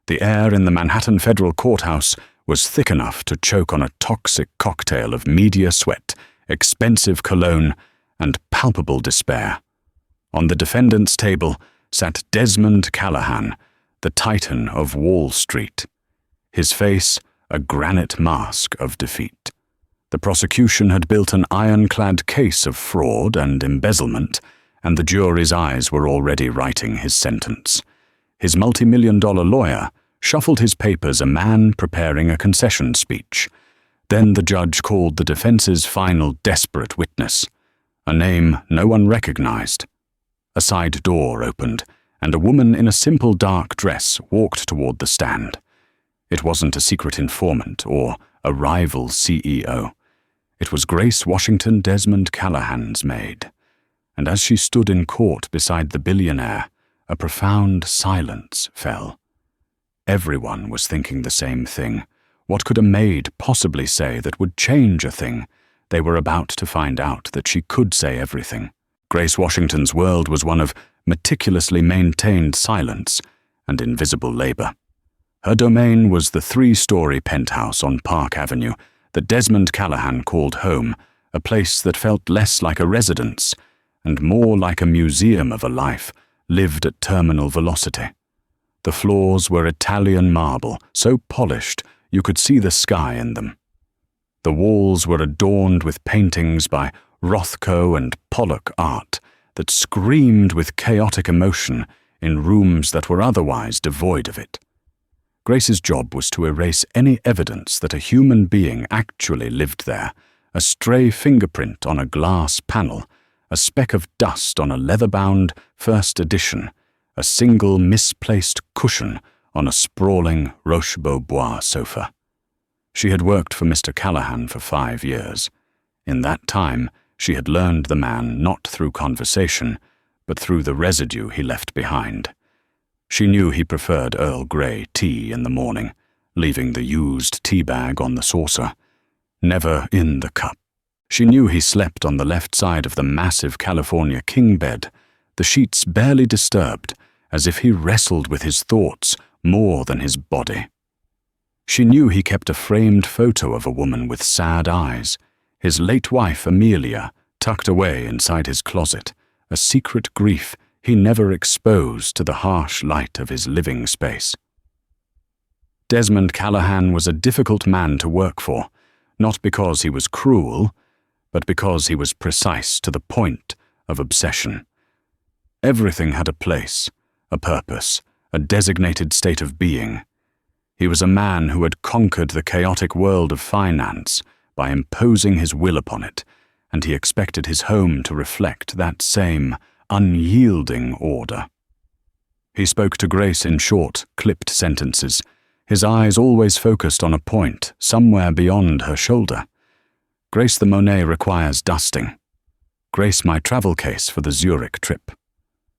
The air in the Manhattan Federal Courthouse was thick enough to choke on a toxic cocktail of media sweat, expensive cologne, and palpable despair. On the defendant's table sat Desmond Callahan, the titan of Wall Street. His face a granite mask of defeat. The prosecution had built an ironclad case of fraud and embezzlement, and the jury's eyes were already writing his sentence. His multi-million-dollar lawyer shuffled his papers, a man preparing a concession speech. Then the judge called the defense's final desperate witness, a name no one recognized. A side door opened, and a woman in a simple dark dress walked toward the stand. It wasn't a secret informant or a rival CEO. It was Grace Washington Desmond Callahan's maid. And as she stood in court beside the billionaire, a profound silence fell. Everyone was thinking the same thing. What could a maid possibly say that would change a thing? They were about to find out that she could say everything. Grace Washington's world was one of meticulously maintained silence and invisible labor. Her domain was the 3-story penthouse on Park Avenue that Desmond Callahan called home, a place that felt less like a residence and more like a museum of a life lived at terminal velocity. The floors were Italian marble, so polished you could see the sky in them. The walls were adorned with paintings by Rothko and Pollock art that screamed with chaotic emotion in rooms that were otherwise devoid of it. Grace's job was to erase any evidence that a human being actually lived there, a stray fingerprint on a glass panel, a speck of dust on a leather-bound first edition, a single misplaced cushion on a sprawling Roche-Beaubois sofa. She had worked for Mr. Callahan for 5 years. In that time, she had learned the man not through conversation, but through the residue he left behind. She knew he preferred Earl Grey tea in the morning, leaving the used tea bag on the saucer, never in the cup. She knew he slept on the left side of the massive California king bed, the sheets barely disturbed, as if he wrestled with his thoughts more than his body. She knew he kept a framed photo of a woman with sad eyes, his late wife Amelia, tucked away inside his closet, a secret grief he never exposed to the harsh light of his living space. Desmond Callahan was a difficult man to work for, not because he was cruel, but because he was precise to the point of obsession. Everything had a place, a purpose, a designated state of being. He was a man who had conquered the chaotic world of finance by imposing his will upon it, and he expected his home to reflect that same unyielding order. He spoke to Grace in short, clipped sentences, his eyes always focused on a point somewhere beyond her shoulder. Grace, the Monet requires dusting. Grace, my travel case for the Zurich trip.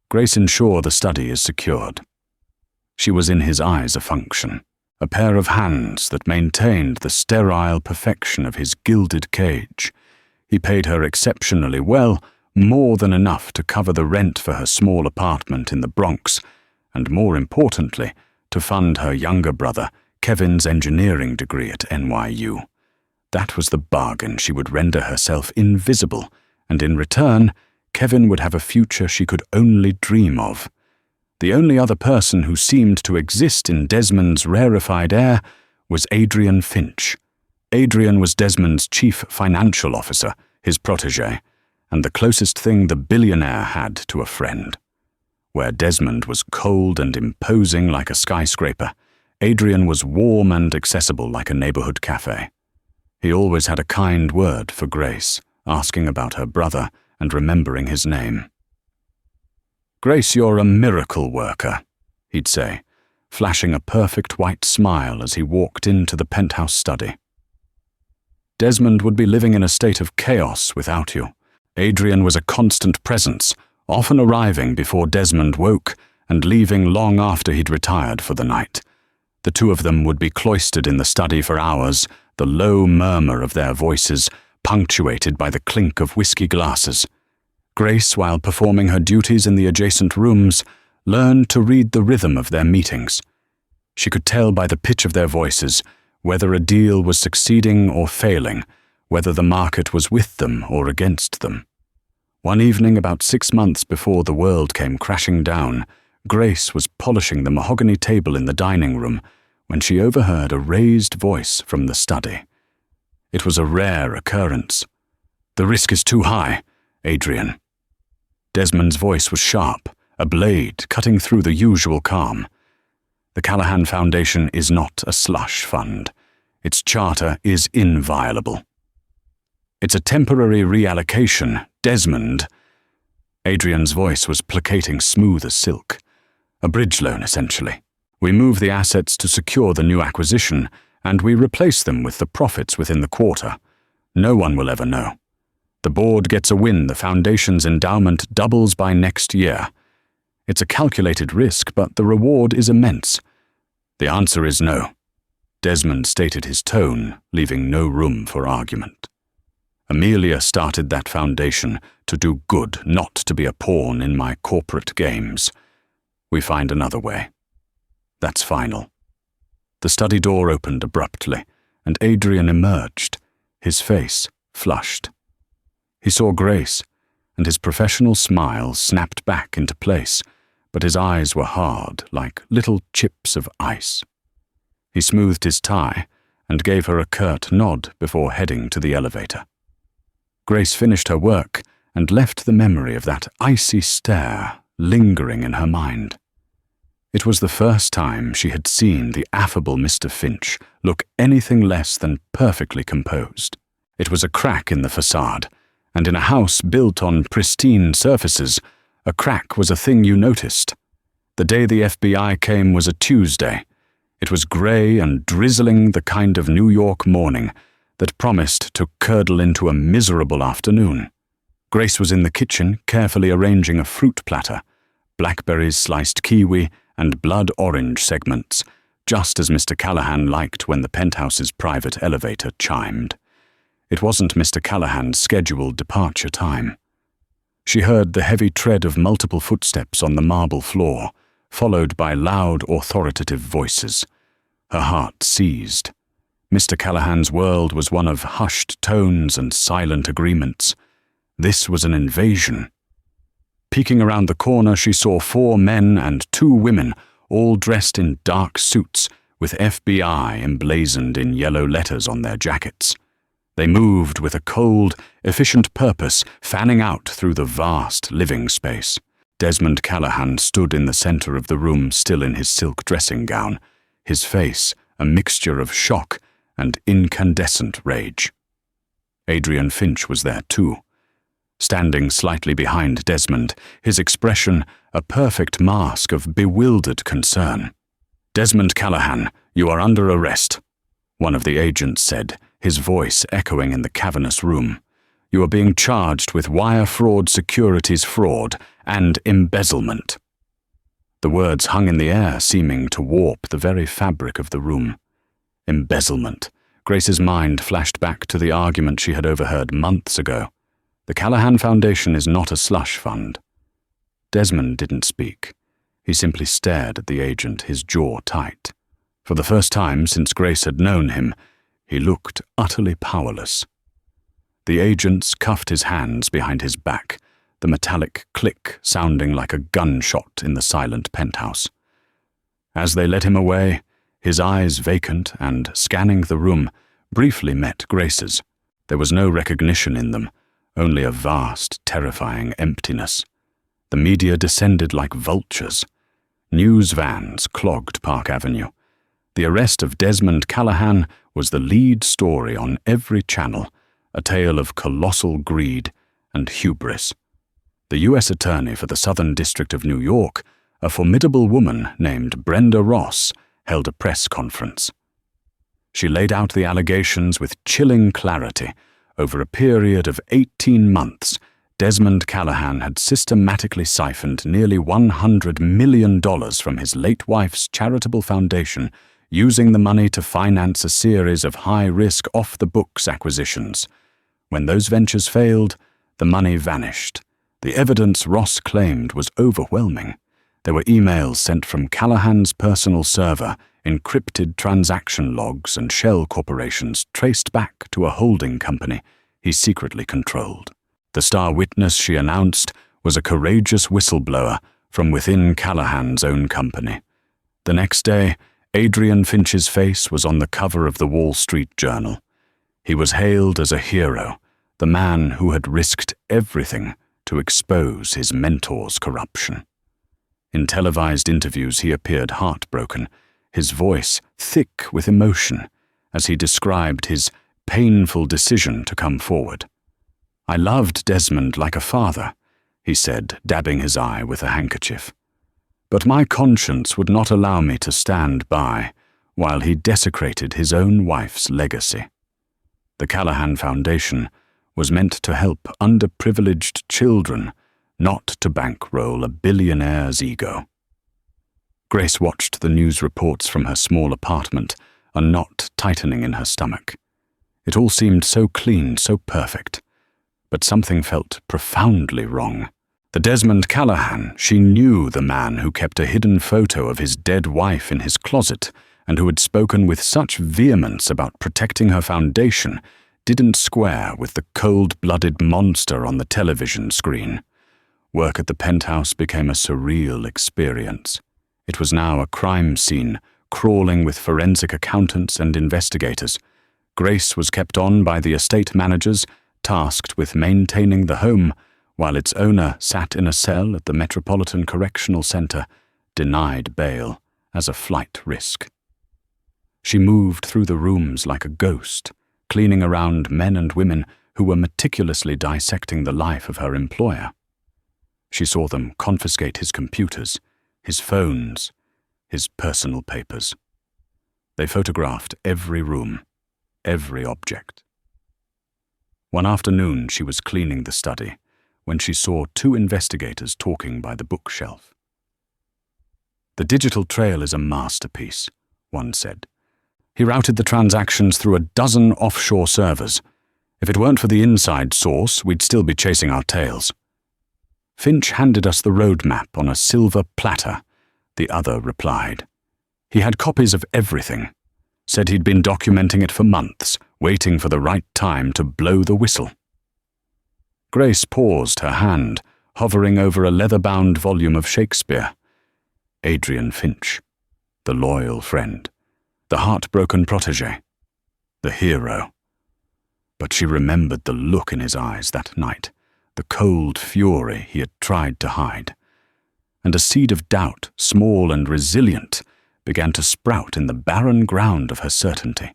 Grace, ensure the study is secured. She was in his eyes a function, a pair of hands that maintained the sterile perfection of his gilded cage. He paid her exceptionally well, more than enough to cover the rent for her small apartment in the Bronx, and more importantly, to fund her younger brother, Kevin's engineering degree at NYU. That was the bargain. She would render herself invisible, and in return, Kevin would have a future she could only dream of. The only other person who seemed to exist in Desmond's rarefied air was Adrian Finch. Adrian was Desmond's chief financial officer, his protégé, and the closest thing the billionaire had to a friend. Where Desmond was cold and imposing like a skyscraper, Adrian was warm and accessible like a neighborhood cafe. He always had a kind word for Grace, asking about her brother and remembering his name. "Grace, you're a miracle worker," he'd say, flashing a perfect white smile as he walked into the penthouse study. Desmond would be living in a state of chaos without you. Adrian was a constant presence, often arriving before Desmond woke and leaving long after he'd retired for the night. The two of them would be cloistered in the study for hours, the low murmur of their voices punctuated by the clink of whiskey glasses. Grace, while performing her duties in the adjacent rooms, learned to read the rhythm of their meetings. She could tell by the pitch of their voices whether a deal was succeeding or failing, whether the market was with them or against them. One evening, about 6 months before the world came crashing down, Grace was polishing the mahogany table in the dining room when she overheard a raised voice from the study. It was a rare occurrence. "The risk is too high, Adrian." Desmond's voice was sharp, a blade cutting through the usual calm. The Callahan Foundation is not a slush fund. Its charter is inviolable. It's a temporary reallocation, Desmond. Adrian's voice was placating, smooth as silk. A bridge loan, essentially. We move the assets to secure the new acquisition, and we replace them with the profits within the quarter. No one will ever know. The board gets a win, the foundation's endowment doubles by next year. It's a calculated risk, but the reward is immense. The answer is no. Desmond stated his tone, leaving no room for argument. Amelia started that foundation to do good, not to be a pawn in my corporate games. We find another way. That's final. The study door opened abruptly, and Adrian emerged, his face flushed. He saw Grace, and his professional smile snapped back into place, but his eyes were hard, like little chips of ice. He smoothed his tie and gave her a curt nod before heading to the elevator. Grace finished her work and left the memory of that icy stare lingering in her mind. It was the first time she had seen the affable Mr. Finch look anything less than perfectly composed. It was a crack in the facade, and in a house built on pristine surfaces, a crack was a thing you noticed. The day the FBI came was a Tuesday. It was grey and drizzling, the kind of New York morning that promised to curdle into a miserable afternoon. Grace was in the kitchen, carefully arranging a fruit platter, blackberries, sliced kiwi, and blood orange segments, just as Mr. Callahan liked when the penthouse's private elevator chimed. It wasn't Mr. Callahan's scheduled departure time. She heard the heavy tread of multiple footsteps on the marble floor, followed by loud, authoritative voices. Her heart seized. Mr. Callahan's world was one of hushed tones and silent agreements. This was an invasion. Peeking around the corner, she saw 4 men and 2 women, all dressed in dark suits, with FBI emblazoned in yellow letters on their jackets. They moved with a cold, efficient purpose, fanning out through the vast living space. Desmond Callahan stood in the center of the room, still in his silk dressing gown, his face a mixture of shock and incandescent rage. Adrian Finch was there too, standing slightly behind Desmond, his expression a perfect mask of bewildered concern. "Desmond Callahan, you are under arrest," one of the agents said, his voice echoing in the cavernous room. "You are being charged with wire fraud, securities fraud, and embezzlement." The words hung in the air, seeming to warp the very fabric of the room. Embezzlement. Grace's mind flashed back to the argument she had overheard months ago. The Callahan Foundation is not a slush fund. Desmond didn't speak. He simply stared at the agent, his jaw tight. For the first time since Grace had known him, he looked utterly powerless. The agents cuffed his hands behind his back, the metallic click sounding like a gunshot in the silent penthouse. As they led him away, his eyes vacant and scanning the room, briefly met Grace's. There was no recognition in them, only a vast, terrifying emptiness. The media descended like vultures. News vans clogged Park Avenue. The arrest of Desmond Callahan was the lead story on every channel, a tale of colossal greed and hubris. The U.S. Attorney for the Southern District of New York, a formidable woman named Brenda Ross, held a press conference. She laid out the allegations with chilling clarity. Over a period of 18 months, Desmond Callahan had systematically siphoned nearly $100 million from his late wife's charitable foundation, using the money to finance a series of high-risk, off-the-books acquisitions. When those ventures failed, the money vanished. The evidence Ross claimed was overwhelming. There were emails sent from Callahan's personal server, encrypted transaction logs and shell corporations traced back to a holding company he secretly controlled. The star witness she announced was a courageous whistleblower from within Callahan's own company. The next day, Adrian Finch's face was on the cover of the Wall Street Journal. He was hailed as a hero, the man who had risked everything to expose his mentor's corruption. In televised interviews, he appeared heartbroken, his voice thick with emotion, as he described his painful decision to come forward. "I loved Desmond like a father," he said, dabbing his eye with a handkerchief. "But my conscience would not allow me to stand by while he desecrated his own wife's legacy." The Callahan Foundation was meant to help underprivileged children, not to bankroll a billionaire's ego. Grace watched the news reports from her small apartment, a knot tightening in her stomach. It all seemed so clean, so perfect. But something felt profoundly wrong. The Desmond Callahan, she knew the man who kept a hidden photo of his dead wife in his closet and who had spoken with such vehemence about protecting her foundation, didn't square with the cold-blooded monster on the television screen. Work at the penthouse became a surreal experience. It was now a crime scene, crawling with forensic accountants and investigators. Grace was kept on by the estate managers, tasked with maintaining the home, while its owner sat in a cell at the Metropolitan Correctional Center, denied bail as a flight risk. She moved through the rooms like a ghost, cleaning around men and women who were meticulously dissecting the life of her employer. She saw them confiscate his computers, his phones, his personal papers. They photographed every room, every object. One afternoon she was cleaning the study when she saw two investigators talking by the bookshelf. "The digital trail is a masterpiece," one said. "He routed the transactions through a dozen offshore servers. If it weren't for the inside source, we'd still be chasing our tails." "Finch handed us the roadmap on a silver platter," the other replied. "He had copies of everything. Said he'd been documenting it for months, waiting for the right time to blow the whistle." Grace paused, her hand hovering over a leather-bound volume of Shakespeare. Adrian Finch, the loyal friend, the heartbroken protégé, the hero. But she remembered the look in his eyes that night, the cold fury he had tried to hide. And a seed of doubt, small and resilient, began to sprout in the barren ground of her certainty.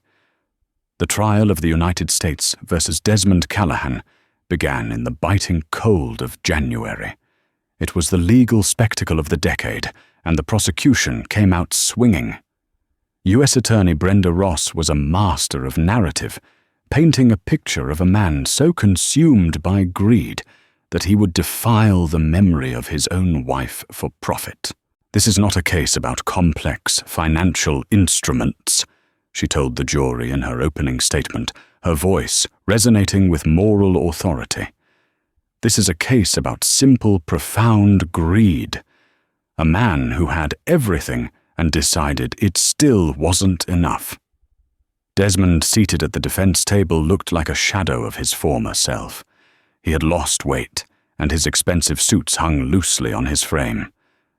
The trial of the United States versus Desmond Callahan began in the biting cold of January. It was the legal spectacle of the decade, and the prosecution came out swinging. U.S. Attorney Brenda Ross was a master of narrative, painting a picture of a man so consumed by greed that he would defile the memory of his own wife for profit. "This is not a case about complex financial instruments," she told the jury in her opening statement, her voice resonating with moral authority. "This is a case about simple, profound greed. A man who had everything and decided it still wasn't enough." Desmond, seated at the defense table, looked like a shadow of his former self. He had lost weight, and his expensive suits hung loosely on his frame.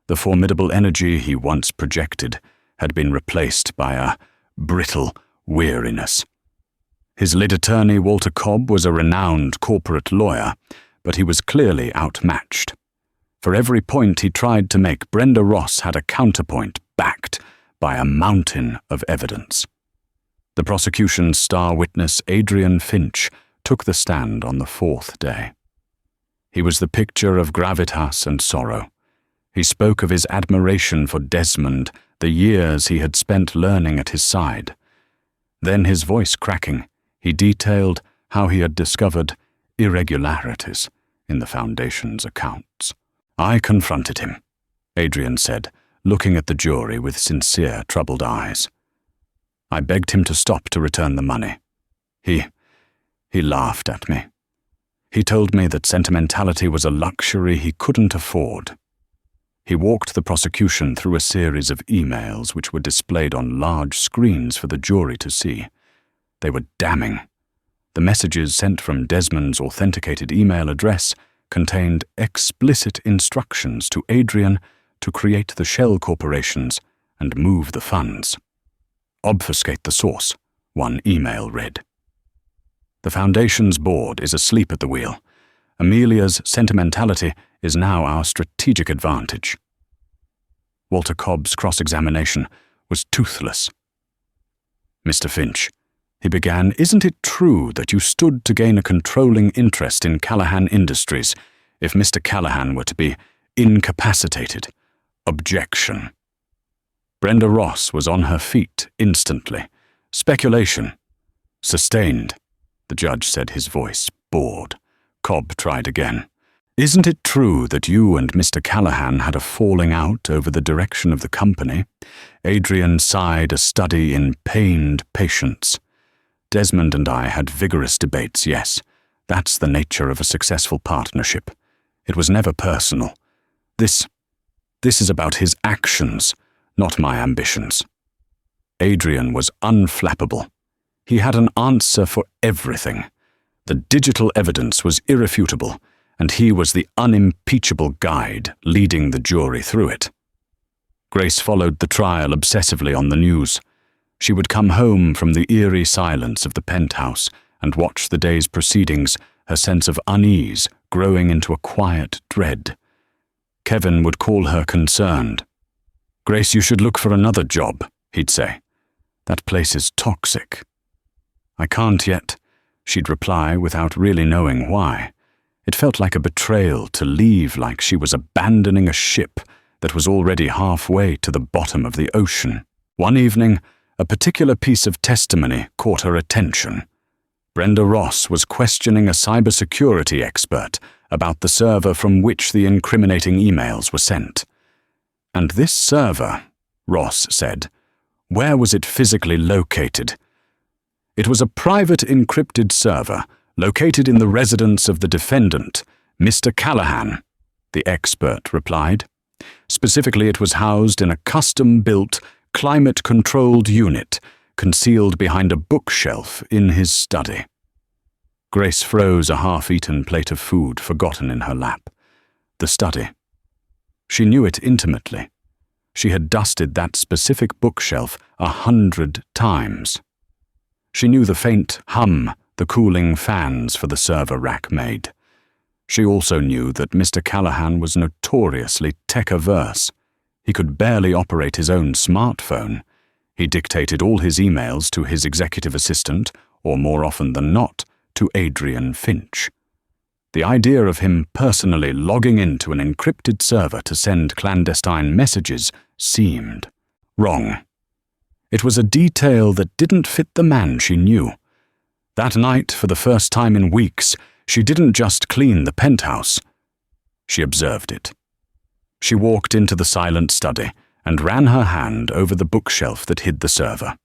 The formidable energy he once projected had been replaced by a brittle weariness. His lead attorney, Walter Cobb, was a renowned corporate lawyer, but he was clearly outmatched. For every point he tried to make, Brenda Ross had a counterpoint backed by a mountain of evidence. The prosecution's star witness, Adrian Finch, took the stand on the fourth day. He was the picture of gravitas and sorrow. He spoke of his admiration for Desmond, the years he had spent learning at his side. Then, his voice cracking, he detailed how he had discovered irregularities in the Foundation's accounts. "I confronted him," Adrian said, looking at the jury with sincere, troubled eyes. "I begged him to stop to return the money. He laughed at me. He told me that sentimentality was a luxury he couldn't afford. He walked the prosecution through a series of emails which were displayed on large screens for the jury to see. They were damning. The messages sent from Desmond's authenticated email address contained explicit instructions to Adrian to create the shell corporations and move the funds. Obfuscate the source, one email read. The Foundation's board is asleep at the wheel. Amelia's sentimentality is now our strategic advantage. Walter Cobb's cross-examination was toothless. Mr. Finch, he began, isn't it true that you stood to gain a controlling interest in Callahan Industries if Mr. Callahan were to be incapacitated? Objection. Brenda Ross was on her feet instantly. Speculation. Sustained. The judge said, his voice bored. Cobb tried again. Isn't it true that you and Mr. Callahan had a falling out over the direction of the company? Adrian sighed, a study in pained patience. Desmond and I had vigorous debates, yes. That's the nature of a successful partnership. It was never personal. This is about his actions, not my ambitions. Adrian was unflappable. He had an answer for everything. The digital evidence was irrefutable, and he was the unimpeachable guide leading the jury through it. Grace followed the trial obsessively on the news. She would come home from the eerie silence of the penthouse and watch the day's proceedings, her sense of unease growing into a quiet dread. Kevin would call her concerned. "Grace, you should look for another job," he'd say. "That place is toxic." "I can't yet," she'd reply without really knowing why. It felt like a betrayal to leave, like she was abandoning a ship that was already halfway to the bottom of the ocean. One evening, a particular piece of testimony caught her attention. Brenda Ross was questioning a cybersecurity expert about the server from which the incriminating emails were sent. And this server, Ross said, where was it physically located? It was a private encrypted server located in the residence of the defendant, Mr. Callahan, the expert replied. Specifically, it was housed in a custom-built, climate-controlled unit concealed behind a bookshelf in his study. Grace froze a half-eaten plate of food forgotten in her lap. The study. She knew it intimately. She had dusted that specific bookshelf 100 times. She knew the faint hum the cooling fans for the server rack made. She also knew that Mr. Callahan was notoriously tech-averse. He could barely operate his own smartphone. He dictated all his emails to his executive assistant, or more often than not, to Adrian Finch. The idea of him personally logging into an encrypted server to send clandestine messages seemed wrong. It was a detail that didn't fit the man she knew. That night, for the first time in weeks, she didn't just clean the penthouse. She observed it. She walked into the silent study and ran her hand over the bookshelf that hid the server.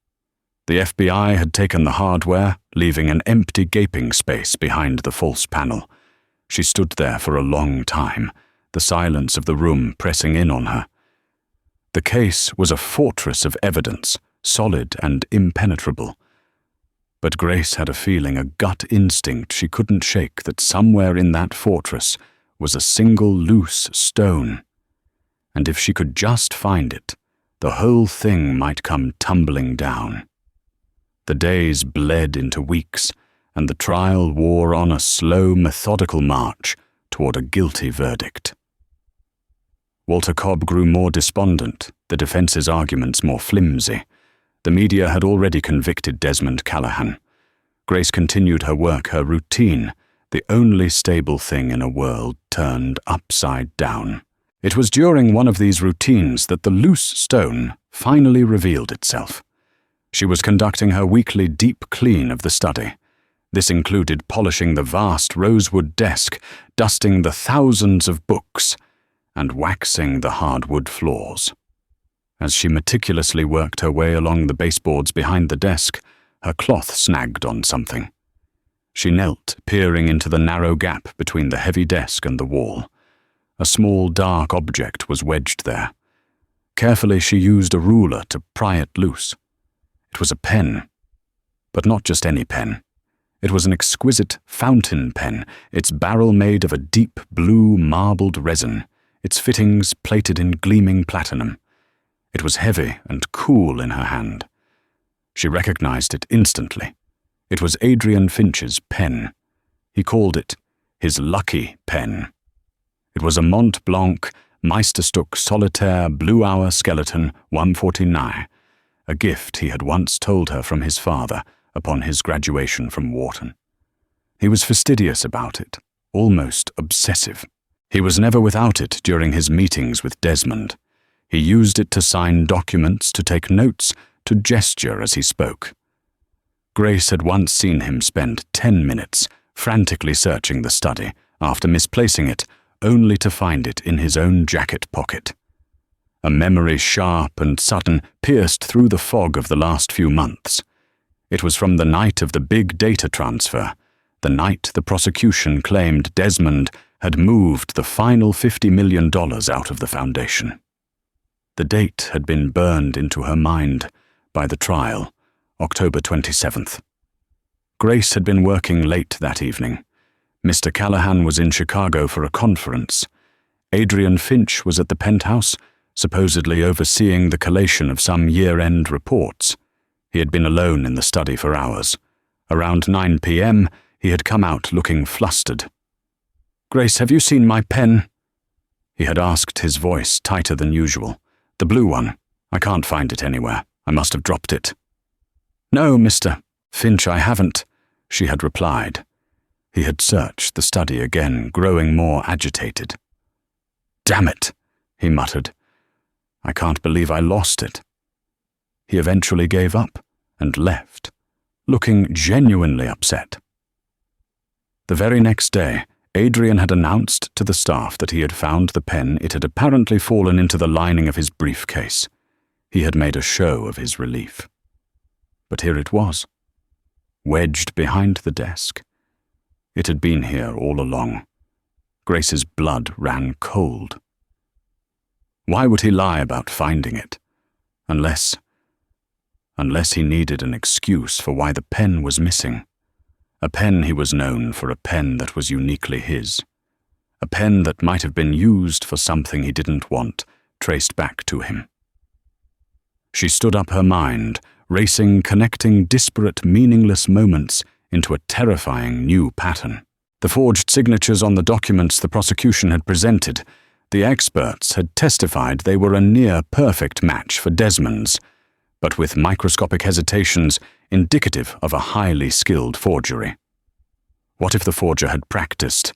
The FBI had taken the hardware, leaving an empty gaping space behind the false panel. She stood there for a long time, the silence of the room pressing in on her. The case was a fortress of evidence, solid and impenetrable. But Grace had a feeling, a gut instinct she couldn't shake, that somewhere in that fortress was a single loose stone. And if she could just find it, the whole thing might come tumbling down. The days bled into weeks, and the trial wore on a slow, methodical march toward a guilty verdict. Walter Cobb grew more despondent, the defense's arguments more flimsy. The media had already convicted Desmond Callahan. Grace continued her work, her routine, the only stable thing in a world turned upside down. It was during one of these routines that the loose stone finally revealed itself. She was conducting her weekly deep clean of the study. This included polishing the vast rosewood desk, dusting the thousands of books, and waxing the hardwood floors. As she meticulously worked her way along the baseboards behind the desk, her cloth snagged on something. She knelt, peering into the narrow gap between the heavy desk and the wall. A small dark object was wedged there. Carefully she used a ruler to pry it loose. It was a pen. But not just any pen. It was an exquisite fountain pen, its barrel made of a deep blue marbled resin, its fittings plated in gleaming platinum. It was heavy and cool in her hand. She recognized it instantly. It was Adrian Finch's pen. He called it his lucky pen. It was a Mont Blanc Meisterstück Solitaire Blue Hour Skeleton 149, a gift he had once told her from his father upon his graduation from Wharton. He was fastidious about it, almost obsessive. He was never without it during his meetings with Desmond. He used it to sign documents, to take notes, to gesture as he spoke. Grace had once seen him spend 10 minutes frantically searching the study after misplacing it, only to find it in his own jacket pocket. A memory sharp and sudden pierced through the fog of the last few months. It was from the night of the big data transfer, the night the prosecution claimed Desmond had moved the final $50 million out of the foundation. The date had been burned into her mind by the trial, October 27th. Grace had been working late that evening. Mr. Callahan was in Chicago for a conference. Adrian Finch was at the penthouse, supposedly overseeing the collation of some year-end reports. He had been alone in the study for hours. Around 9 p.m., he had come out looking flustered. "Grace, have you seen my pen?" He had asked, his voice tighter than usual. "The blue one. I can't find it anywhere. I must have dropped it." "No, Mr. Finch, I haven't," she had replied. He had searched the study again, growing more agitated. "Damn it," he muttered. "I can't believe I lost it." He eventually gave up and left, looking genuinely upset. The very next day, Adrian had announced to the staff that he had found the pen. It had apparently fallen into the lining of his briefcase. He had made a show of his relief. But here it was, wedged behind the desk. It had been here all along. Grace's blood ran cold. Why would he lie about finding it? Unless he needed an excuse for why the pen was missing. A pen he was known for, a pen that was uniquely his. A pen that might have been used for something he didn't want, traced back to him. She stood up, her mind racing, connecting disparate, meaningless moments into a terrifying new pattern. The forged signatures on the documents the prosecution had presented, the experts had testified they were a near-perfect match for Desmond's, but with microscopic hesitations indicative of a highly skilled forgery. What if the forger had practiced?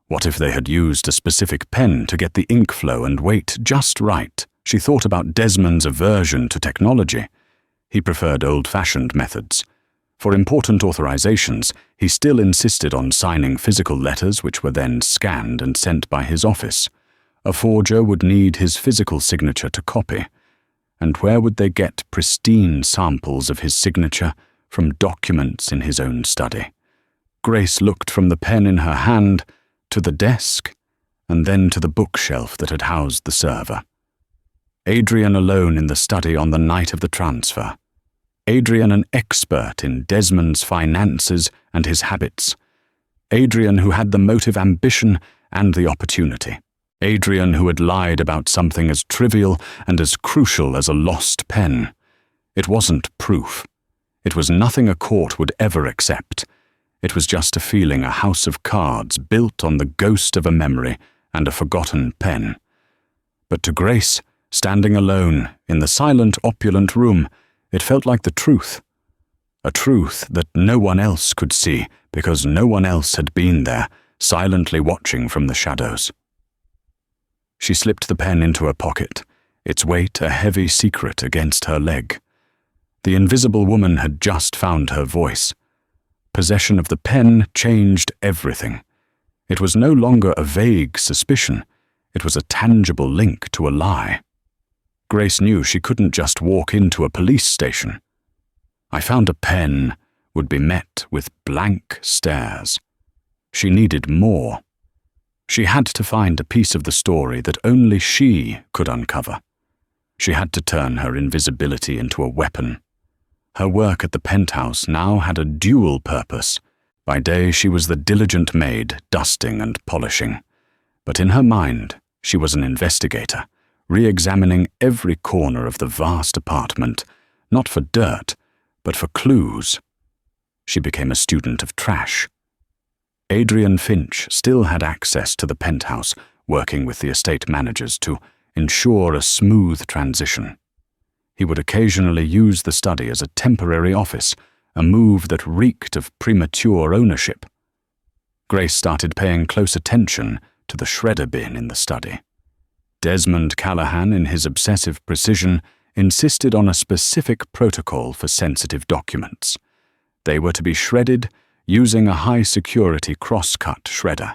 What if they had used a specific pen to get the ink flow and weight just right? She thought about Desmond's aversion to technology. He preferred old-fashioned methods. For important authorizations, he still insisted on signing physical letters which were then scanned and sent by his office. A forger would need his physical signature to copy. And where would they get pristine samples of his signature? From documents in his own study. Grace looked from the pen in her hand to the desk, and then to the bookshelf that had housed the server. Adrian alone in the study on the night of the transfer. Adrian an expert in Desmond's finances and his habits. Adrian who had the motive, ambition, and the opportunity. Adrian who had lied about something as trivial and as crucial as a lost pen. It wasn't proof. It was nothing a court would ever accept. It was just a feeling, a house of cards built on the ghost of a memory and a forgotten pen. But to Grace, standing alone in the silent, opulent room, it felt like the truth. A truth that no one else could see because no one else had been there, silently watching from the shadows. She slipped the pen into her pocket, its weight a heavy secret against her leg. The invisible woman had just found her voice. Possession of the pen changed everything. It was no longer a vague suspicion. It was a tangible link to a lie. Grace knew she couldn't just walk into a police station. "I found a pen," would be met with blank stares. She needed more. She had to find a piece of the story that only she could uncover. She had to turn her invisibility into a weapon. Her work at the penthouse now had a dual purpose. By day she was the diligent maid, dusting and polishing. But in her mind, she was an investigator, re-examining every corner of the vast apartment, not for dirt, but for clues. She became a student of trash. Adrian Finch still had access to the penthouse, working with the estate managers to ensure a smooth transition. He would occasionally use the study as a temporary office, a move that reeked of premature ownership. Grace started paying close attention to the shredder bin in the study. Desmond Callahan, in his obsessive precision, insisted on a specific protocol for sensitive documents. They were to be shredded using a high-security cross-cut shredder,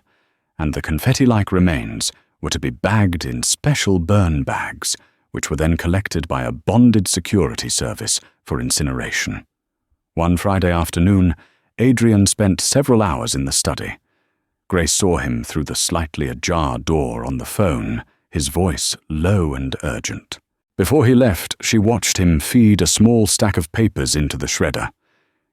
and the confetti-like remains were to be bagged in special burn bags, which were then collected by a bonded security service for incineration. One Friday afternoon, Adrian spent several hours in the study. Grace saw him through the slightly ajar door on the phone, his voice low and urgent. Before he left, she watched him feed a small stack of papers into the shredder.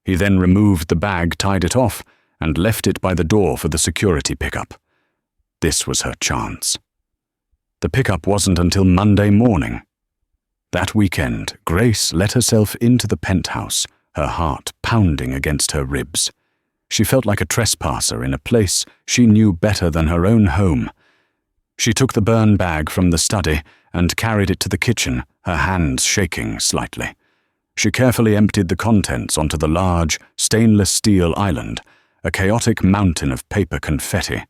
He then removed the bag, tied it off, and left it by the door for the security pickup. This was her chance. The pickup wasn't until Monday morning. That weekend, Grace let herself into the penthouse, her heart pounding against her ribs. She felt like a trespasser in a place she knew better than her own home. She took the burn bag from the study and carried it to the kitchen, her hands shaking slightly. She carefully emptied the contents onto the large, stainless steel island, a chaotic mountain of paper confetti.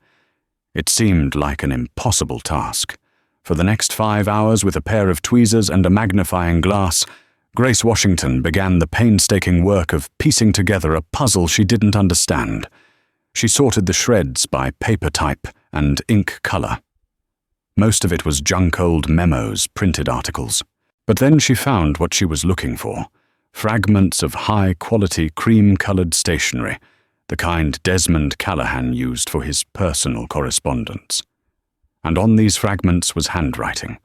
It seemed like an impossible task. For the next 5 hours, with a pair of tweezers and a magnifying glass, Grace Washington began the painstaking work of piecing together a puzzle she didn't understand. She sorted the shreds by paper type and ink color. Most of it was junk-old memos, printed articles. But then she found what she was looking for: fragments of high-quality cream-colored stationery, the kind Desmond Callahan used for his personal correspondence. And on these fragments was handwriting.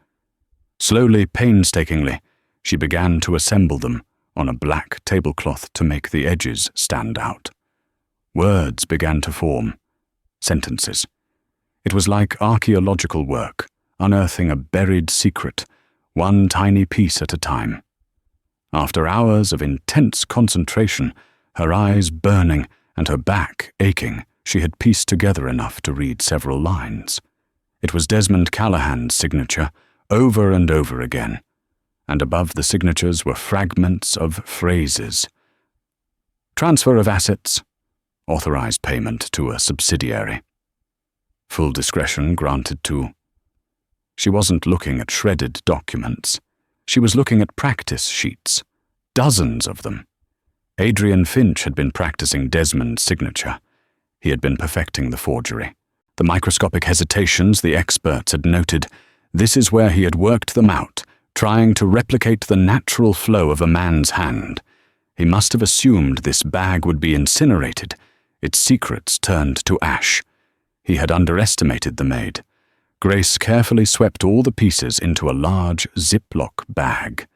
Slowly, painstakingly, she began to assemble them on a black tablecloth to make the edges stand out. Words began to form, sentences. It was like archaeological work, unearthing a buried secret, one tiny piece at a time. After hours of intense concentration, her eyes burning and her back aching, she had pieced together enough to read several lines. It was Desmond Callahan's signature, over and over again, and above the signatures were fragments of phrases. Transfer of assets, authorized payment to a subsidiary. Full discretion granted to. She wasn't looking at shredded documents. She was looking at practice sheets, dozens of them. Adrian Finch had been practicing Desmond's signature. He had been perfecting the forgery. The microscopic hesitations the experts had noted, this is where he had worked them out, trying to replicate the natural flow of a man's hand. He must have assumed this bag would be incinerated, its secrets turned to ash. He had underestimated the maid. Grace carefully swept all the pieces into a large Ziploc bag.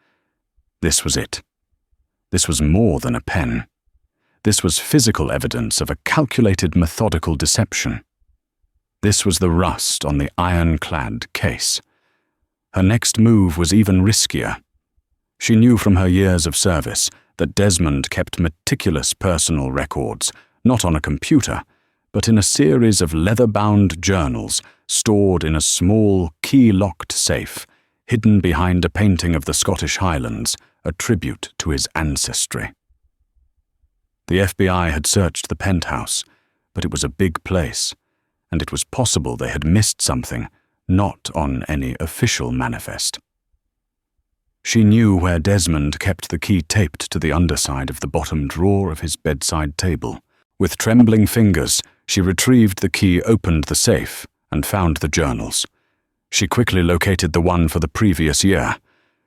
This was it. This was more than a pen. This was physical evidence of a calculated, methodical deception. This was the rust on the ironclad case. Her next move was even riskier. She knew from her years of service that Desmond kept meticulous personal records, not on a computer, but in a series of leather-bound journals stored in a small, key-locked safe, hidden behind a painting of the Scottish Highlands, a tribute to his ancestry. The FBI had searched the penthouse, but it was a big place, and it was possible they had missed something, not on any official manifest. She knew where Desmond kept the key taped to the underside of the bottom drawer of his bedside table. With trembling fingers, she retrieved the key, opened the safe, and found the journals. She quickly located the one for the previous year.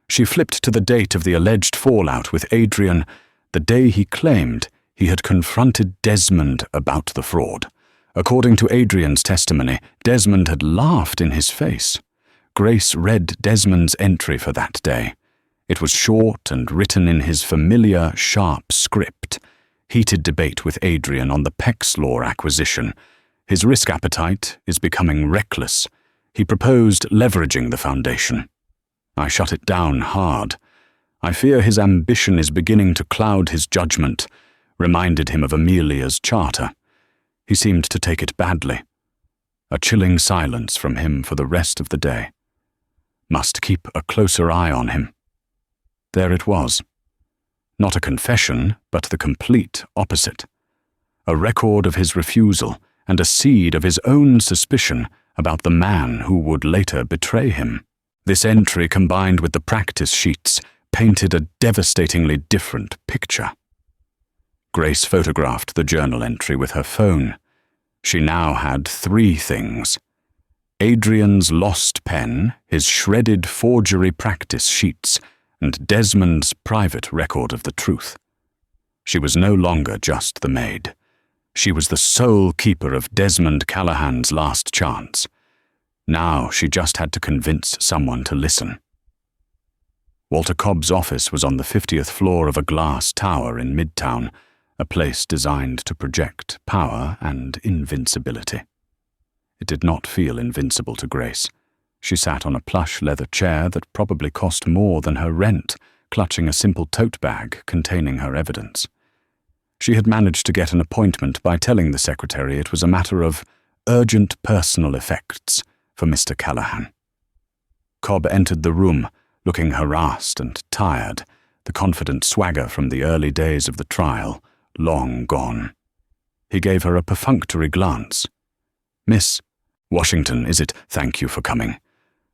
She flipped to the date of the alleged fallout with Adrian, the day he claimed he had confronted Desmond about the fraud. According to Adrian's testimony, Desmond had laughed in his face. Grace read Desmond's entry for that day. It was short and written in his familiar, sharp script. Heated debate with Adrian on the Peck's Law acquisition. His risk appetite is becoming reckless. He proposed leveraging the foundation. I shut it down hard. I fear his ambition is beginning to cloud his judgment, reminded him of Amelia's charter. He seemed to take it badly. A chilling silence from him for the rest of the day. Must keep a closer eye on him. There it was. Not a confession, but the complete opposite. A record of his refusal and a seed of his own suspicion about the man who would later betray him. This entry, combined with the practice sheets, painted a devastatingly different picture. Grace photographed the journal entry with her phone. She now had 3 things: Adrian's lost pen, his shredded forgery practice sheets, and Desmond's private record of the truth. She was no longer just the maid. She was the sole keeper of Desmond Callahan's last chance. Now she just had to convince someone to listen. Walter Cobb's office was on the 50th floor of a glass tower in Midtown, a place designed to project power and invincibility. It did not feel invincible to Grace. She sat on a plush leather chair that probably cost more than her rent, clutching a simple tote bag containing her evidence. She had managed to get an appointment by telling the secretary it was a matter of urgent personal effects for Mr. Callahan. Cobb entered the room, looking harassed and tired, the confident swagger from the early days of the trial long gone. He gave her a perfunctory glance. "Miss Washington, is it? Thank you for coming.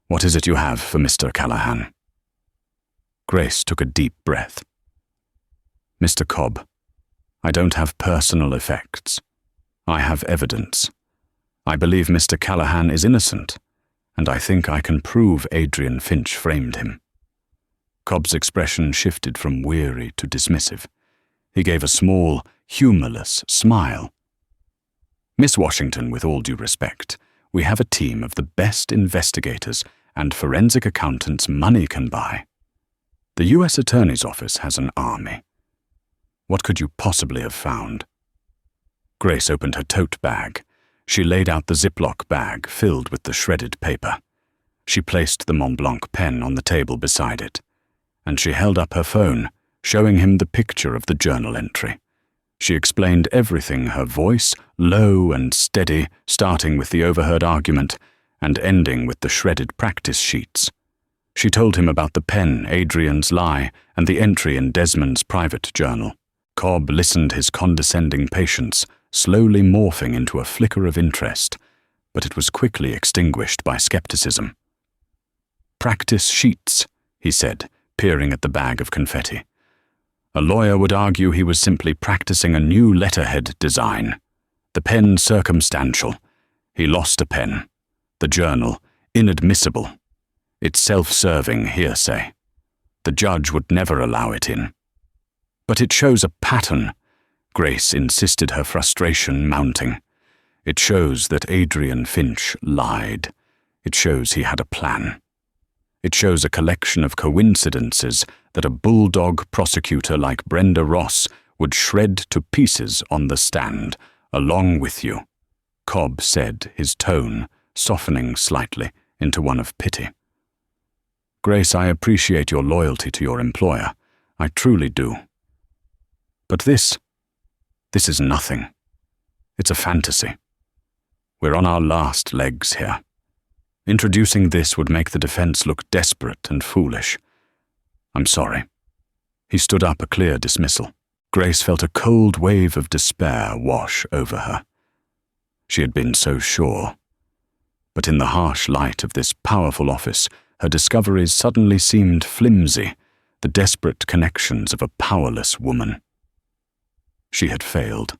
What is it you have for Mr. Callahan?" Grace took a deep breath. "Mr. Cobb, I don't have personal effects. I have evidence. I believe Mr. Callahan is innocent, and I think I can prove Adrian Finch framed him." Cobb's expression shifted from weary to dismissive. He gave a small, humorless smile. "Miss Washington, with all due respect, we have a team of the best investigators and forensic accountants money can buy. The U.S. Attorney's Office has an army. What could you possibly have found?" Grace opened her tote bag. She laid out the Ziploc bag filled with the shredded paper. She placed the Mont Blanc pen on the table beside it, and she held up her phone, showing him the picture of the journal entry. She explained everything, her voice low and steady, starting with the overheard argument and ending with the shredded practice sheets. She told him about the pen, Adrian's lie, and the entry in Desmond's private journal. Cobb listened, his condescending patience slowly morphing into a flicker of interest, but it was quickly extinguished by skepticism. "Practice sheets," he said, peering at the bag of confetti. "A lawyer would argue he was simply practicing a new letterhead design. The pen circumstantial. He lost a pen. The journal inadmissible. It's self-serving hearsay. The judge would never allow it in." "But it shows a pattern," Grace insisted, her frustration mounting. "It shows that Adrian Finch lied. It shows he had a plan. It shows a collection of coincidences that a bulldog prosecutor like Brenda Ross would shred to pieces on the stand, along with you," Cobb said, his tone softening slightly into one of pity. "Grace, I appreciate your loyalty to your employer. I truly do. But this is nothing. It's a fantasy. We're on our last legs here. Introducing this would make the defense look desperate and foolish. I'm sorry." He stood up, a clear dismissal. Grace felt a cold wave of despair wash over her. She had been so sure. But in the harsh light of this powerful office, her discoveries suddenly seemed flimsy, the desperate connections of a powerless woman. She had failed.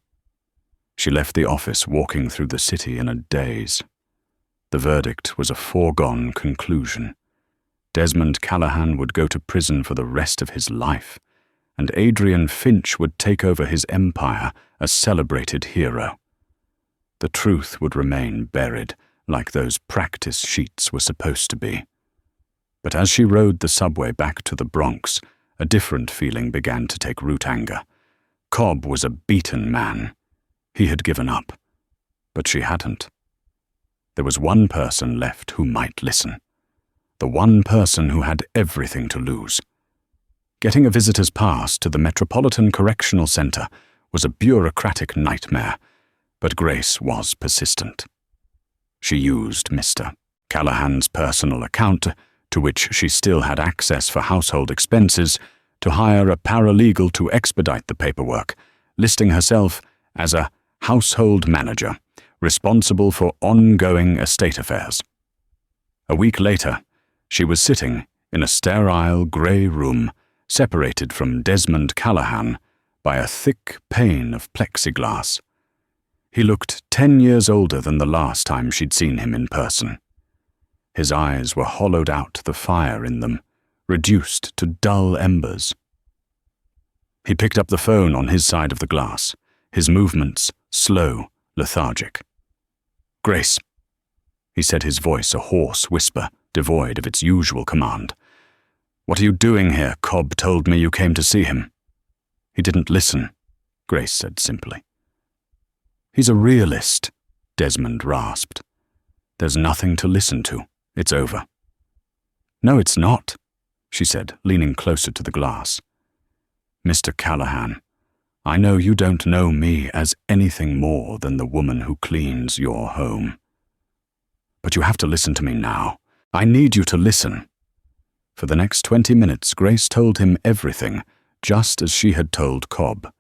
She left the office, walking through the city in a daze. The verdict was a foregone conclusion. Desmond Callahan would go to prison for the rest of his life, and Adrian Finch would take over his empire a celebrated hero. The truth would remain buried, like those practice sheets were supposed to be. But as she rode the subway back to the Bronx, a different feeling began to take root. Anger. Cobb was a beaten man. He had given up. But she hadn't. There was one person left who might listen. The one person who had everything to lose. Getting a visitor's pass to the Metropolitan Correctional Center was a bureaucratic nightmare, but Grace was persistent. She used Mr. Callahan's personal account, to which she still had access for household expenses, to hire a paralegal to expedite the paperwork, listing herself as a household manager, responsible for ongoing estate affairs. A week later, she was sitting in a sterile grey room, separated from Desmond Callahan by a thick pane of plexiglass. He looked 10 years older than the last time she'd seen him in person. His eyes were hollowed out, the fire in them, reduced to dull embers. He picked up the phone on his side of the glass, his movements slow, lethargic. "Grace," he said, his voice a hoarse whisper, devoid of its usual command. "What are you doing here? Cobb told me you came to see him." "He didn't listen," Grace said simply. "He's a realist," Desmond rasped. "There's nothing to listen to. It's over." "No, it's not," she said, leaning closer to the glass. "Mr. Callahan, I know you don't know me as anything more than the woman who cleans your home. But you have to listen to me now. I need you to listen." For the next 20 minutes, Grace told him everything, just as she had told Cobb.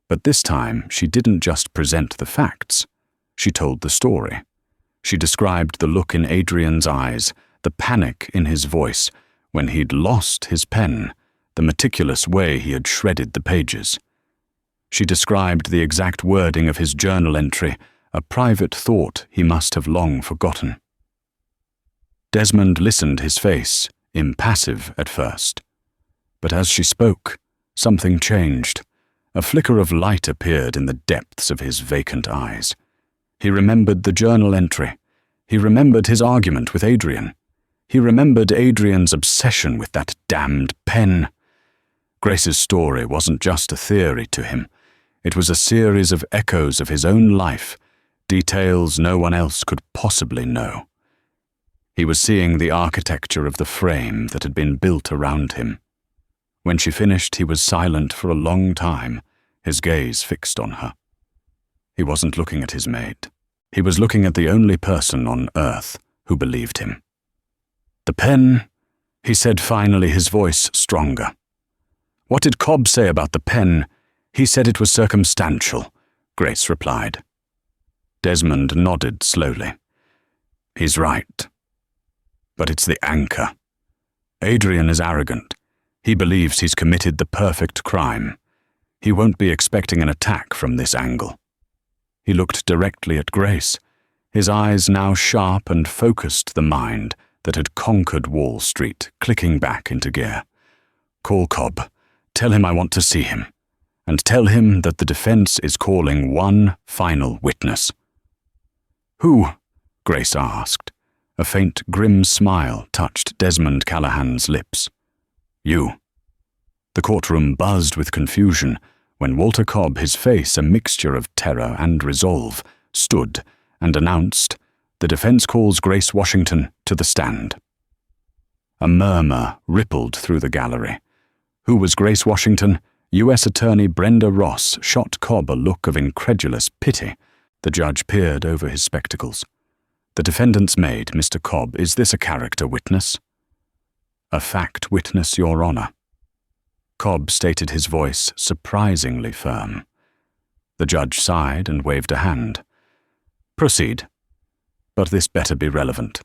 But this time, she didn't just present the facts. She told the story. She described the look in Adrian's eyes, the panic in his voice, when he'd lost his pen, the meticulous way he had shredded the pages. She described the exact wording of his journal entry, a private thought he must have long forgotten. Desmond listened, his face impassive at first. But as she spoke, something changed. A flicker of light appeared in the depths of his vacant eyes. He remembered the journal entry. He remembered his argument with Adrian. He remembered Adrian's obsession with that damned pen. Grace's story wasn't just a theory to him. It was a series of echoes of his own life, details no one else could possibly know. He was seeing the architecture of the frame that had been built around him. When she finished, he was silent for a long time, his gaze fixed on her. He wasn't looking at his maid. He was looking at the only person on earth who believed him. "The pen," he said finally, his voice stronger. "What did Cobb say about the pen?" "He said it was circumstantial," Grace replied. Desmond nodded slowly. "He's right. But it's the anchor. Adrian is arrogant. He believes he's committed the perfect crime. He won't be expecting an attack from this angle." He looked directly at Grace, his eyes now sharp and focused, the mind that had conquered Wall Street clicking back into gear. "Call Cobb. Tell him I want to see him. And tell him that the defense is calling one final witness." "Who?" Grace asked. A faint, grim smile touched Desmond Callahan's lips. "You." The courtroom buzzed with confusion when Walter Cobb, his face a mixture of terror and resolve, stood and announced, "The defense calls Grace Washington to the stand." A murmur rippled through the gallery. Who was Grace Washington? U.S. Attorney Brenda Ross shot Cobb a look of incredulous pity. The judge peered over his spectacles. "The defendant's maid, Mr. Cobb. Is this a character witness?" "A fact witness, Your Honor." Cobb stated, his voice surprisingly firm. The judge sighed and waved a hand. "Proceed. But this better be relevant."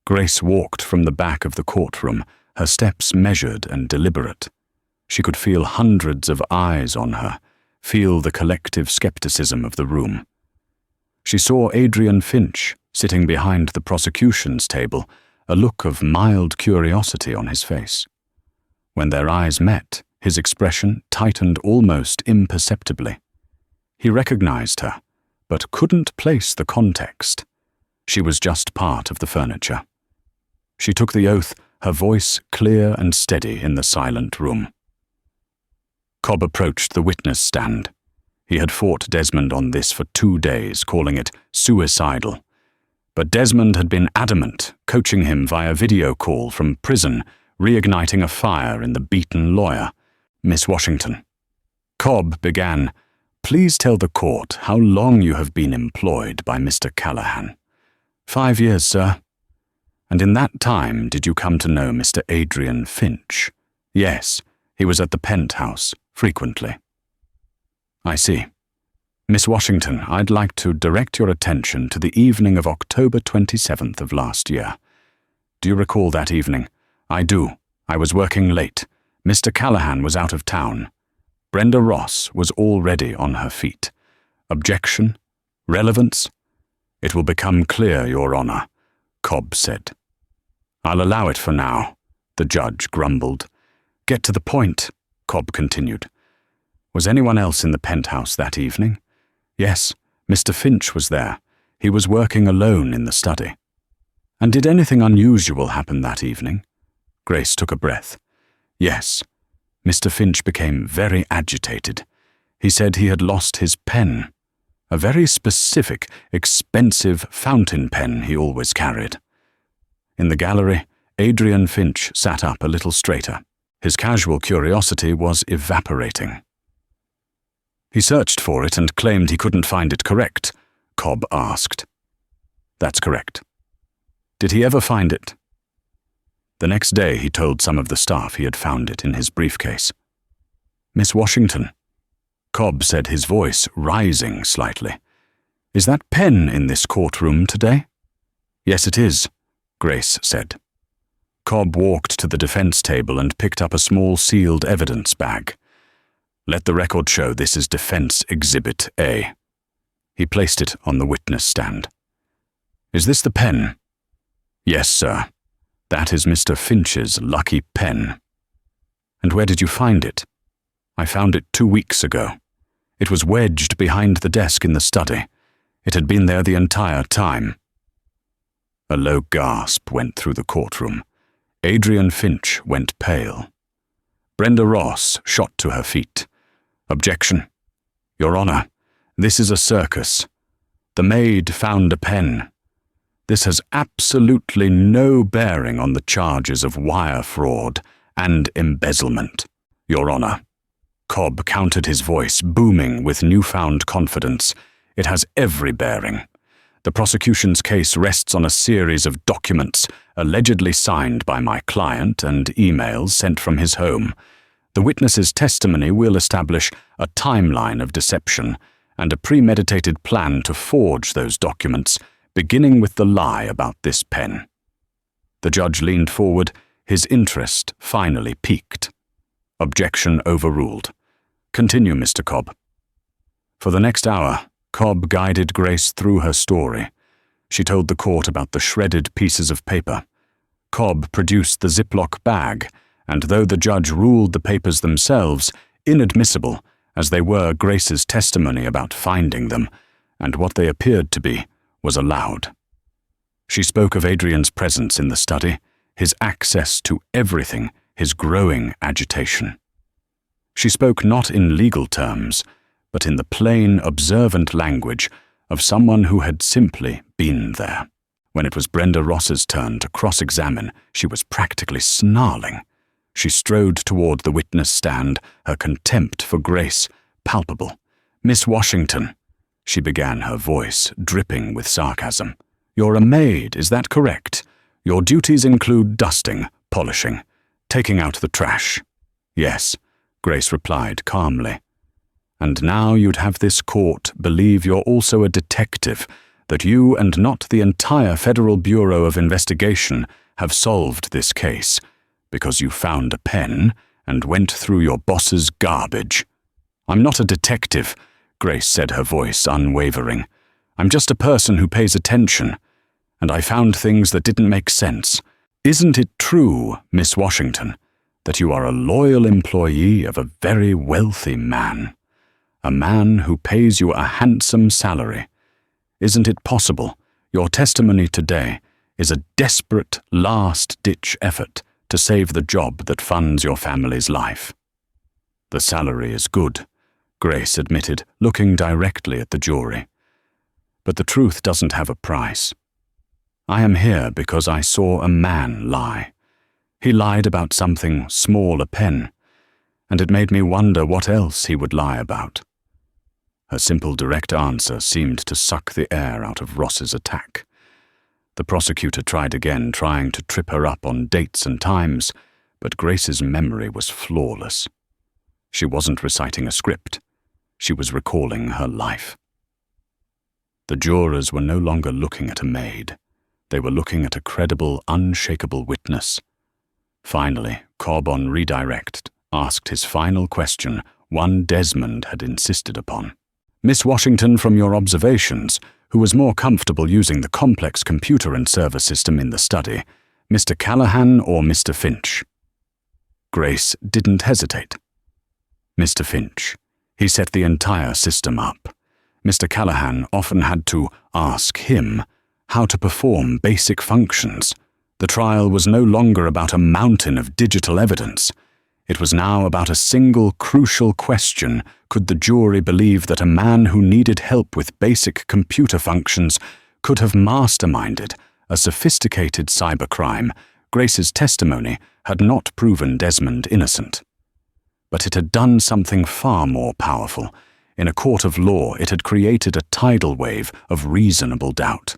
Grace walked from the back of the courtroom, her steps measured and deliberate. She could feel hundreds of eyes on her, feel the collective skepticism of the room. She saw Adrian Finch sitting behind the prosecution's table, a look of mild curiosity on his face. When their eyes met, his expression tightened almost imperceptibly. He recognized her, but couldn't place the context. She was just part of the furniture. She took the oath, her voice clear and steady in the silent room. Cobb approached the witness stand. He had fought Desmond on this for 2 days, calling it suicidal. But Desmond had been adamant, coaching him via video call from prison, reigniting a fire in the beaten lawyer, Miss Washington. Cobb began, "Please tell the court how long you have been employed by Mr. Callahan." "5 years, sir." "And in that time did you come to know Mr. Adrian Finch?" "Yes, he was at the penthouse, frequently." "I see. Miss Washington, I'd like to direct your attention to the evening of October 27th of last year. Do you recall that evening?" "I do. I was working late. Mr. Callahan was out of town. Brenda Ross was already on her feet. Objection? Relevance?" "It will become clear, Your Honor," Cobb said. "I'll allow it for now," the judge grumbled. "Get to the point," Cobb continued. "Was anyone else in the penthouse that evening?" "Yes, Mr. Finch was there. He was working alone in the study." "And did anything unusual happen that evening?" Grace took a breath. "Yes. Mr. Finch became very agitated. He said he had lost his pen. A very specific, expensive fountain pen he always carried." In the gallery, Adrian Finch sat up a little straighter. His casual curiosity was evaporating. "He searched for it and claimed he couldn't find it correct," Cobb asked. "That's correct." "Did he ever find it?" The next day he told some of the staff he had found it in his briefcase. "Miss Washington," Cobb said, his voice rising slightly, "is that pen in this courtroom today?" "Yes, it is," Grace said. Cobb walked to the defense table and picked up a small sealed evidence bag. "Let the record show this is Defense Exhibit A." He placed it on the witness stand. "Is this the pen?" "Yes, sir. That is Mr. Finch's lucky pen." "And where did you find it?" "I found it 2 weeks ago. It was wedged behind the desk in the study. It had been there the entire time." A low gasp went through the courtroom. Adrian Finch went pale. Brenda Ross shot to her feet. "Objection. Your Honor, this is a circus. The maid found a pen. This has absolutely no bearing on the charges of wire fraud and embezzlement, Your Honor." Cobb countered, his voice booming with newfound confidence. "It has every bearing. The prosecution's case rests on a series of documents allegedly signed by my client and emails sent from his home. The witness's testimony will establish a timeline of deception and a premeditated plan to forge those documents, beginning with the lie about this pen." The judge leaned forward, his interest finally piqued. Objection overruled. "Continue, Mr. Cobb." For the next hour, Cobb guided Grace through her story. She told the court about the shredded pieces of paper. Cobb produced the Ziploc bag, and though the judge ruled the papers themselves inadmissible, as they were, Grace's testimony about finding them, and what they appeared to be, was allowed. She spoke of Adrian's presence in the study, his access to everything, his growing agitation. She spoke not in legal terms, but in the plain, observant language of someone who had simply been there. When it was Brenda Ross's turn to cross-examine, she was practically snarling. She strode toward the witness stand, her contempt for Grace palpable. "Miss Washington," she began, her voice dripping with sarcasm. "You're a maid, is that correct? Your duties include dusting, polishing, taking out the trash." "Yes," Grace replied calmly. "And now you'd have this court believe you're also a detective, that you and not the entire Federal Bureau of Investigation have solved this case, because you found a pen and went through your boss's garbage." "I'm not a detective," Grace said, her voice unwavering. "I'm just a person who pays attention, and I found things that didn't make sense. Isn't it true, Miss Washington, that you are a loyal employee of a very wealthy man? A man who pays you a handsome salary, Isn't it possible your testimony today is a desperate last-ditch effort to save the job that funds your family's life? The salary is good, Grace admitted, looking directly at the jury. But the truth doesn't have a price. I am here because I saw a man lie. He lied about something small a pen, and it made me wonder what else he would lie about. Her simple, direct answer seemed to suck the air out of Ross's attack. The prosecutor tried again, trying to trip her up on dates and times, but Grace's memory was flawless. She wasn't reciting a script. She was recalling her life. The jurors were no longer looking at a maid. They were looking at a credible, unshakable witness. Finally, Cobb on redirect asked his final question, one Desmond had insisted upon. Miss Washington, from your observations, who was more comfortable using the complex computer and server system in the study, Mr. Callahan or Mr. Finch? Grace didn't hesitate. Mr. Finch. He set the entire system up. Mr. Callahan often had to ask him how to perform basic functions. The trial was no longer about a mountain of digital evidence. It was now about a single crucial question: could the jury believe that a man who needed help with basic computer functions could have masterminded a sophisticated cybercrime? Grace's testimony had not proven Desmond innocent. But it had done something far more powerful. In a court of law, it had created a tidal wave of reasonable doubt.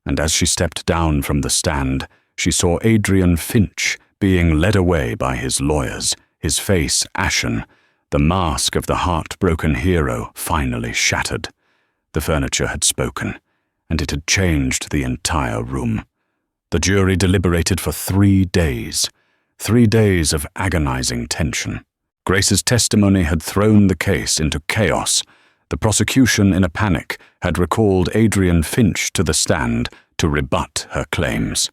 And as she stepped down from the stand, she saw Adrian Finch being led away by his lawyers, his face ashen, the mask of the heartbroken hero finally shattered. The furniture had spoken, and it had changed the entire room. The jury deliberated for 3 days, 3 days of agonizing tension. Grace's testimony had thrown the case into chaos. The prosecution, in a panic, had recalled Adrian Finch to the stand to rebut her claims.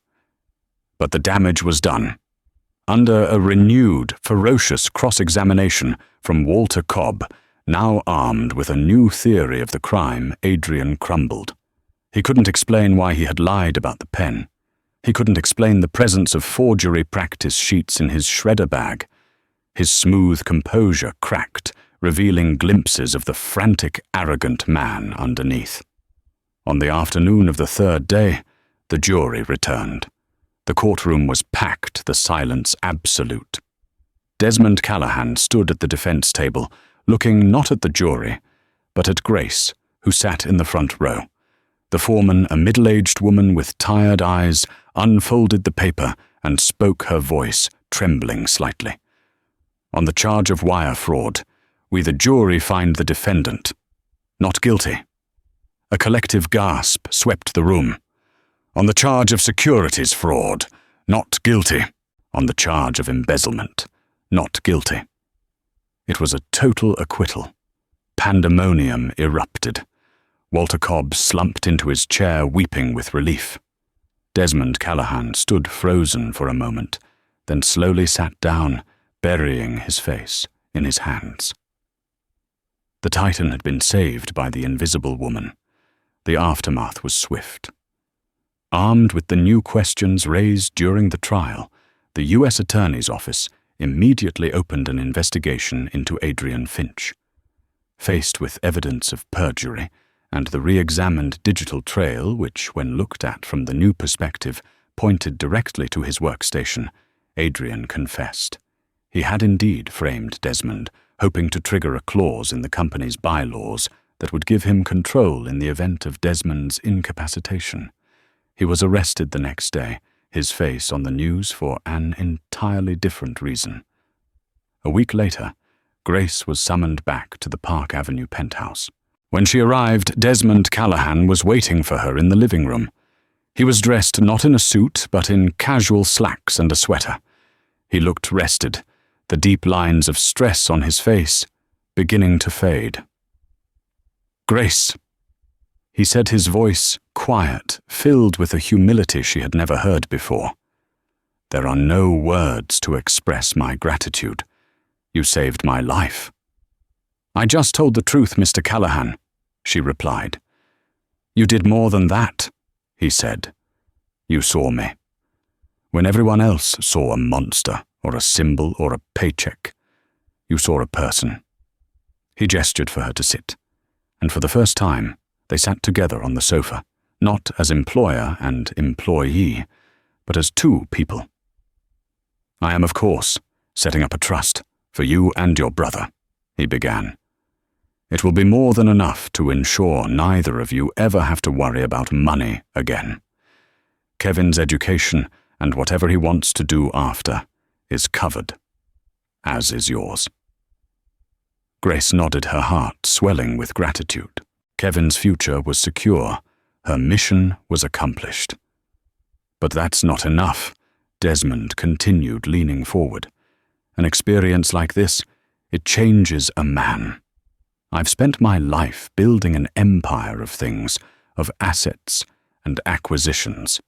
But the damage was done. Under a renewed, ferocious cross-examination from Walter Cobb, now armed with a new theory of the crime, Adrian crumbled. He couldn't explain why he had lied about the pen. He couldn't explain the presence of forgery practice sheets in his shredder bag. His smooth composure cracked, revealing glimpses of the frantic, arrogant man underneath. On the afternoon of the 3rd day, the jury returned. The courtroom was packed, the silence absolute. Desmond Callahan stood at the defense table, looking not at the jury, but at Grace, who sat in the front row. The foreman, a middle-aged woman with tired eyes, unfolded the paper and spoke, her voice trembling slightly. On the charge of wire fraud, we the jury find the defendant not guilty. A collective gasp swept the room. On the charge of securities fraud, not guilty. On the charge of embezzlement, not guilty. It was a total acquittal. Pandemonium erupted. Walter Cobb slumped into his chair, weeping with relief. Desmond Callahan stood frozen for a moment, then slowly sat down, burying his face in his hands. The Titan had been saved by the invisible woman. The aftermath was swift. Armed with the new questions raised during the trial, the U.S. Attorney's Office immediately opened an investigation into Adrian Finch. Faced with evidence of perjury and the re-examined digital trail, which, when looked at from the new perspective, pointed directly to his workstation, Adrian confessed. He had indeed framed Desmond, hoping to trigger a clause in the company's bylaws that would give him control in the event of Desmond's incapacitation. He was arrested the next day, his face on the news for an entirely different reason. A week later, Grace was summoned back to the Park Avenue penthouse. When she arrived, Desmond Callahan was waiting for her in the living room. He was dressed not in a suit, but in casual slacks and a sweater. He looked rested, the deep lines of stress on his face beginning to fade. "Grace," he said, his voice quiet, filled with a humility she had never heard before. "There are no words to express my gratitude. You saved my life." "I just told the truth, Mr. Callahan," she replied. You did more than that, he said. You saw me. When everyone else saw a monster or a symbol or a paycheck, you saw a person. He gestured for her to sit, and for the first time, they sat together on the sofa, not as employer and employee, but as two people. I am, of course, setting up a trust for you and your brother, he began. It will be more than enough to ensure neither of you ever have to worry about money again. Kevin's education and whatever he wants to do after is covered, as is yours. Grace nodded, her heart swelling with gratitude. Kevin's future was secure. Her mission was accomplished. But that's not enough, Desmond continued, leaning forward. An experience like this, it changes a man. I've spent my life building an empire of things, of assets and acquisitions.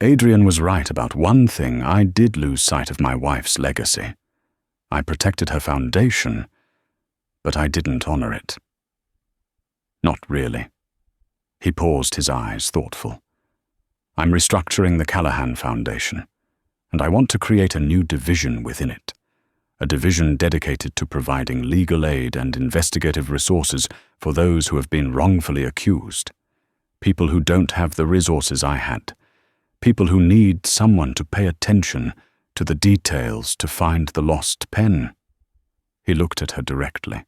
Adrian was right about one thing. I did lose sight of my wife's legacy. I protected her foundation, but I didn't honor it. Not really. He paused, his eyes thoughtful. I'm restructuring the Callahan Foundation, and I want to create a new division within it. A division dedicated to providing legal aid and investigative resources for those who have been wrongfully accused. People who don't have the resources I had. People who need someone to pay attention to the details to find the lost pen. He looked at her directly.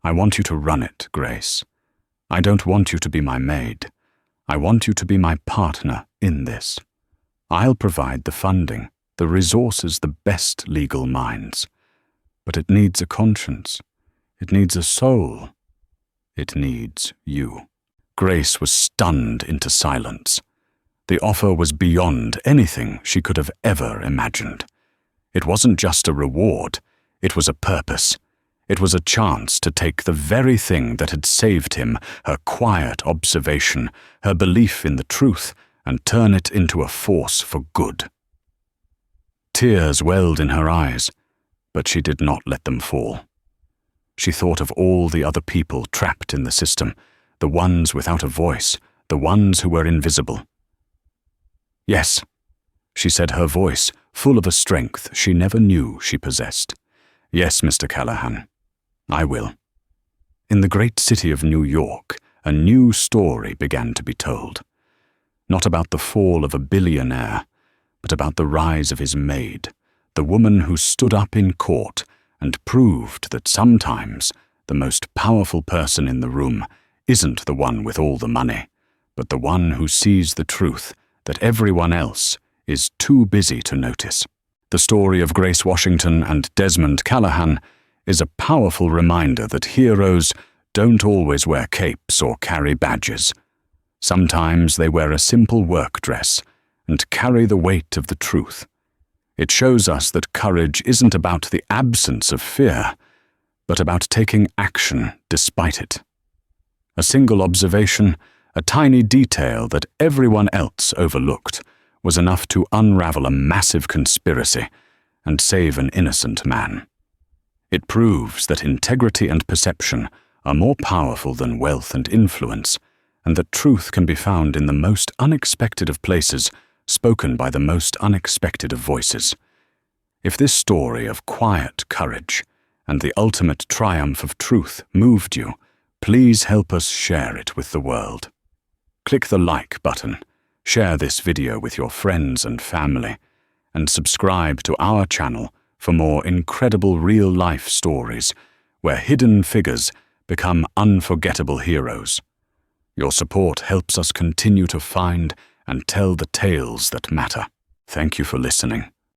I want you to run it, Grace. I don't want you to be my maid. I want you to be my partner in this. I'll provide the funding, the resources, the best legal minds. But it needs a conscience. It needs a soul. It needs you. Grace was stunned into silence. The offer was beyond anything she could have ever imagined. It wasn't just a reward. It was a purpose. It was a chance to take the very thing that had saved him, her quiet observation, her belief in the truth, and turn it into a force for good. Tears welled in her eyes, but she did not let them fall. She thought of all the other people trapped in the system, the ones without a voice, the ones who were invisible. Yes, she said, her voice full of a strength she never knew she possessed. Yes, Mr. Callahan, I will. In the great city of New York, a new story began to be told. Not about the fall of a billionaire, but about the rise of his maid, the woman who stood up in court and proved that sometimes the most powerful person in the room isn't the one with all the money, but the one who sees the truth that everyone else is too busy to notice. The story of Grace Washington and Desmond Callahan is a powerful reminder that heroes don't always wear capes or carry badges. Sometimes they wear a simple work dress and carry the weight of the truth. It shows us that courage isn't about the absence of fear, but about taking action despite it. A single observation, a tiny detail that everyone else overlooked, was enough to unravel a massive conspiracy and save an innocent man. It proves that integrity and perception are more powerful than wealth and influence, and that truth can be found in the most unexpected of places, spoken by the most unexpected of voices. If this story of quiet courage and the ultimate triumph of truth moved you, please help us share it with the world. Click the like button, share this video with your friends and family, and subscribe to our channel for more incredible real-life stories where hidden figures become unforgettable heroes. Your support helps us continue to find and tell the tales that matter. Thank you for listening.